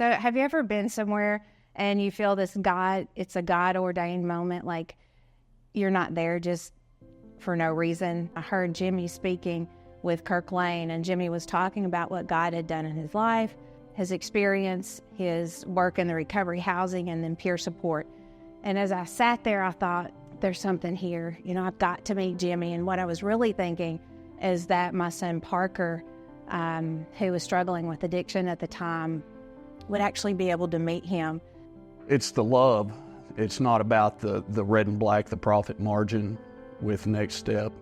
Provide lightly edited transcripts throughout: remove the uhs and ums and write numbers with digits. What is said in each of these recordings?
So have you ever been somewhere and you feel this it's a God-ordained moment, like you're not there just for no reason? I heard Jimmy speaking with Kirk Lane, and Jimmy was talking about what God had done in his life, his experience, his work in the recovery housing, and then peer support. And as I sat there, I thought, there's something here. You know, I've got to meet Jimmy. And what I was really thinking is that my son Parker, who was struggling with addiction at the time, would actually be able to meet him. It's the love. It's not about the red and black, the profit margin with Next Step.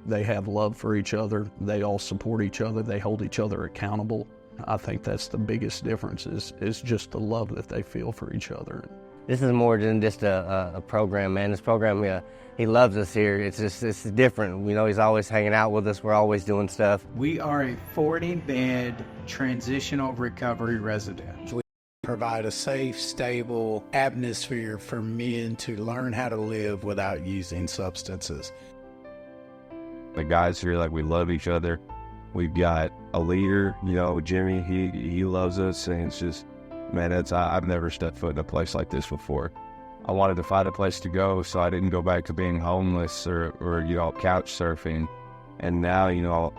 They have love for each other. They all support each other. They hold each other accountable. I think that's the biggest difference is just the love that they feel for each other. This is more than just a program, man. This program, he loves us here. It's different. You know, he's always hanging out with us. We're always doing stuff. We are a 40-bed transitional recovery residence. We provide a safe, stable atmosphere for men to learn how to live without using substances. The guys here, like, we love each other. We've got a leader, you know, Jimmy, he loves us, and it's just, man, I've never stepped foot in a place like this before. I wanted to find a place to go, so I didn't go back to being homeless or you know, couch surfing. And now, you know,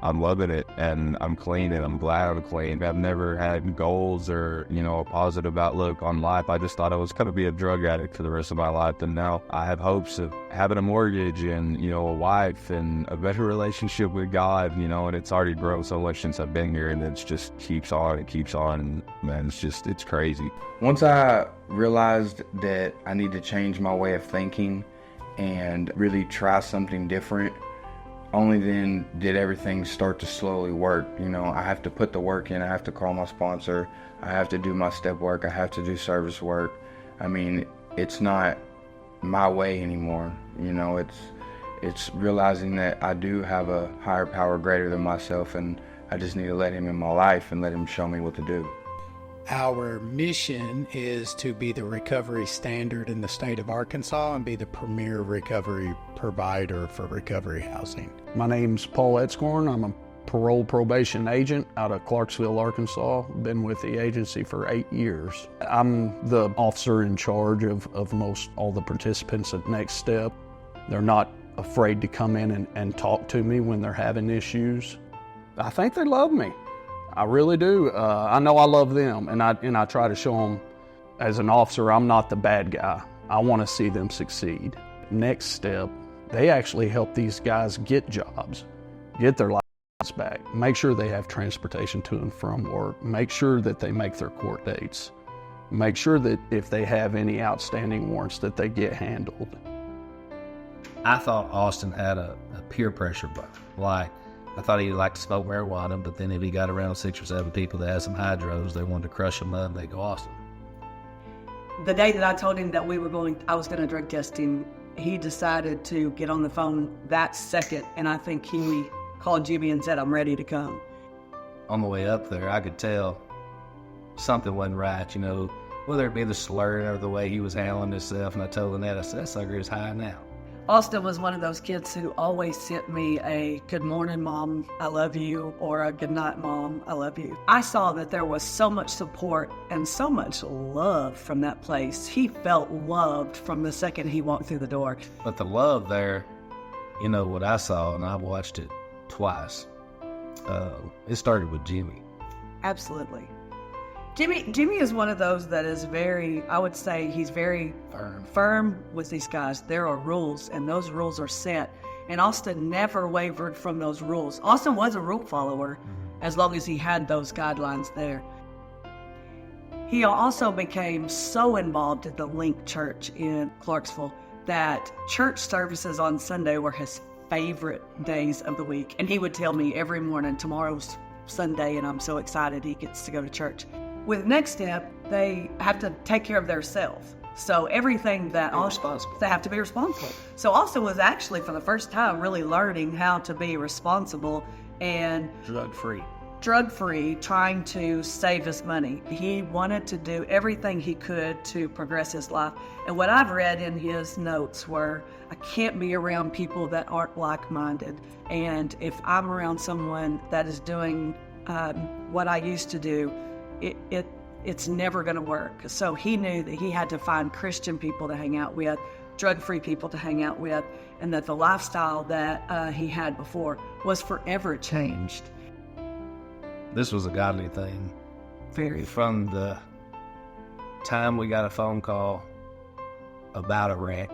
I'm loving it, and I'm clean, and I'm glad I'm clean. I've never had goals or, you know, a positive outlook on life. I just thought I was going to be a drug addict for the rest of my life, and now I have hopes of having a mortgage and, you know, a wife and a better relationship with God, you know, and it's already grown so much since I've been here, and it just keeps on, and man, it's crazy. Once I realized that I need to change my way of thinking and really try something different, only then did everything start to slowly work. You know, I have to put the work in. I have to call my sponsor. I have to do my step work. I have to do service work. I mean, it's not my way anymore. You know, it's realizing that I do have a higher power greater than myself, and I just need to let him in my life and let him show me what to do. Our mission is to be the recovery standard in the state of Arkansas and be the premier recovery provider for recovery housing. My name's Paul Etzkorn. I'm a parole probation agent out of Clarksville, Arkansas. Been with the agency for 8 years. I'm the officer in charge of most all the participants at Next Step. They're not afraid to come in and talk to me when they're having issues. I think they love me. I really do. I know I love them, and I try to show them, as an officer, I'm not the bad guy. I want to see them succeed. Next Step, they actually help these guys get jobs, get their license back, make sure they have transportation to and from work, make sure that they make their court dates, make sure that if they have any outstanding warrants that they get handled. I thought Austin had a peer pressure button. Like, I thought he'd like to smoke marijuana, but then if he got around 6 or 7 people that had some hydros, they wanted to crush him up, they'd go, Austin. The day that I told him that I was going to drug test him, he decided to get on the phone that second, and I think he called Jimmy and said, I'm ready to come. On the way up there, I could tell something wasn't right, you know, whether it be the slurring or the way he was handling himself, and I told him that, I said, that sucker is high now. Austin was one of those kids who always sent me a good morning, Mom, I love you, or a good night, Mom, I love you. I saw that there was so much support and so much love from that place. He felt loved from the second he walked through the door. But the love there, you know, what I saw, and I watched it twice, it started with Jimmy. Absolutely. Jimmy is one of those that is very, I would say he's very firm with these guys. There are rules, and those rules are set. And Austin never wavered from those rules. Austin was a rule follower as long as he had those guidelines there. He also became so involved at the Link Church in Clarksville that church services on Sunday were his favorite days of the week. And he would tell me every morning, tomorrow's Sunday, and I'm so excited he gets to go to church. With Next Step, they have to take care of themselves. So everything that they have to be responsible. So Austin was actually, for the first time, really learning how to be responsible and drug-free, trying to save his money. He wanted to do everything he could to progress his life. And what I've read in his notes were, I can't be around people that aren't like-minded. And if I'm around someone that is doing what I used to do, it's never going to work. So he knew that he had to find Christian people to hang out with, drug-free people to hang out with, and that the lifestyle that he had before was forever changed. This was a godly thing. Very. From the time we got a phone call about a wreck,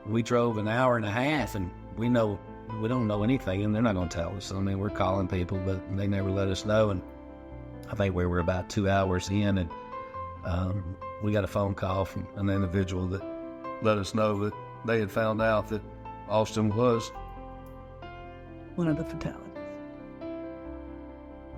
we drove an hour and a half, and we don't know anything, and they're not going to tell us. I mean, we're calling people, but they never let us know. And I think we were about 2 hours in, and we got a phone call from an individual that let us know that they had found out that Austin was one of the fatalities.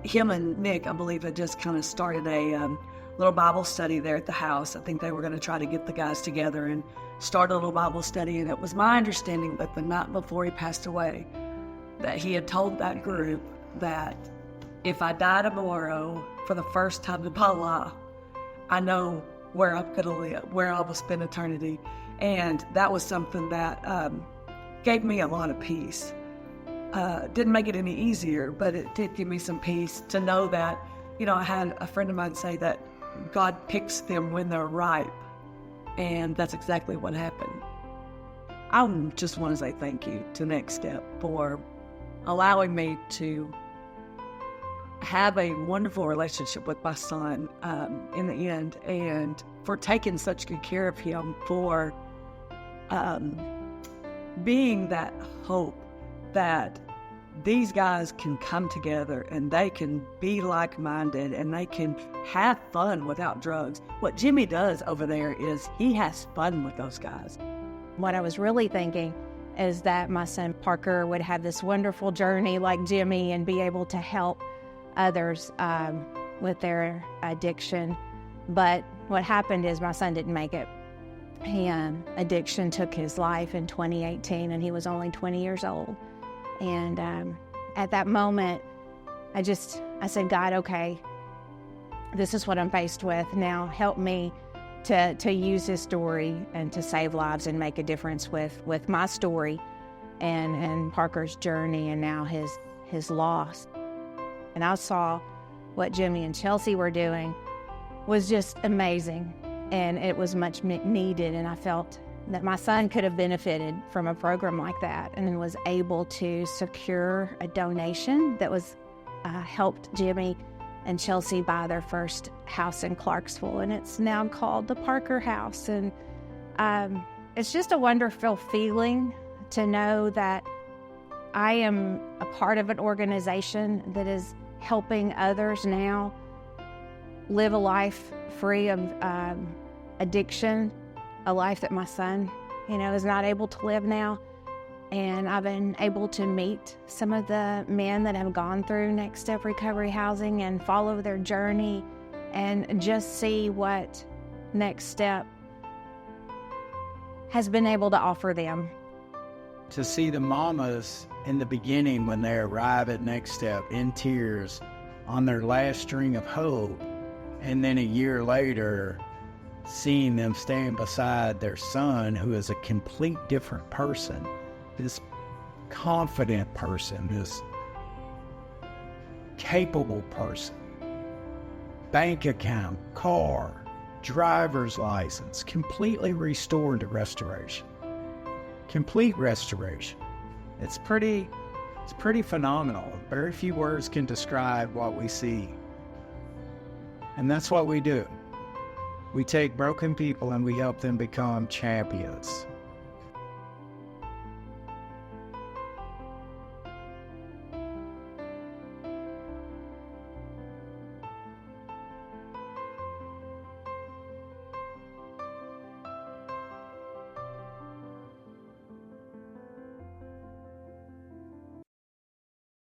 Him and Nick, I believe, had just kind of started a little Bible study there at the house. I think they were going to try to get the guys together and start a little Bible study. And it was my understanding that the night before he passed away, that he had told that group that if I die tomorrow for the first time in my life, I know where I'm going to live, where I will spend eternity. And that was something that gave me a lot of peace. Didn't make it any easier, but it did give me some peace to know that, I had a friend of mine say that God picks them when they're ripe, and that's exactly what happened. I just want to say thank you to Next Step for allowing me to have a wonderful relationship with my son in the end, and for taking such good care of him, for being that hope that these guys can come together and they can be like-minded and they can have fun without drugs. What Jimmy does over there is he has fun with those guys. What I was really thinking is that my son Parker would have this wonderful journey like Jimmy and be able to help others with their addiction. But what happened is my son didn't make it. Addiction took his life in 2018, and he was only 20 years old. And at that moment, I said, God, okay, this is what I'm faced with. Now help me to use his story and to save lives and make a difference with my story and Parker's journey and now his loss. And I saw what Jimmy and Chelsea were doing was just amazing, and it was much needed, and I felt that my son could have benefited from a program like that and was able to secure a donation that was helped Jimmy and Chelsea buy their first house in Clarksville, and it's now called the Parker House. And it's just a wonderful feeling to know that I am a part of an organization that is helping others now live a life free of addiction, a life that my son, is not able to live now. And I've been able to meet some of the men that have gone through Next Step Recovery Housing and follow their journey and just see what Next Step has been able to offer them. To see the mamas in the beginning when they arrive at Next Step in tears on their last string of hope, and then a year later seeing them stand beside their son, who is a complete different person, this confident person, this capable person, bank account, car, driver's license, completely restored to restoration. Complete restoration. It's pretty phenomenal. Very few words can describe what we see. And that's what we do. We take broken people and we help them become champions.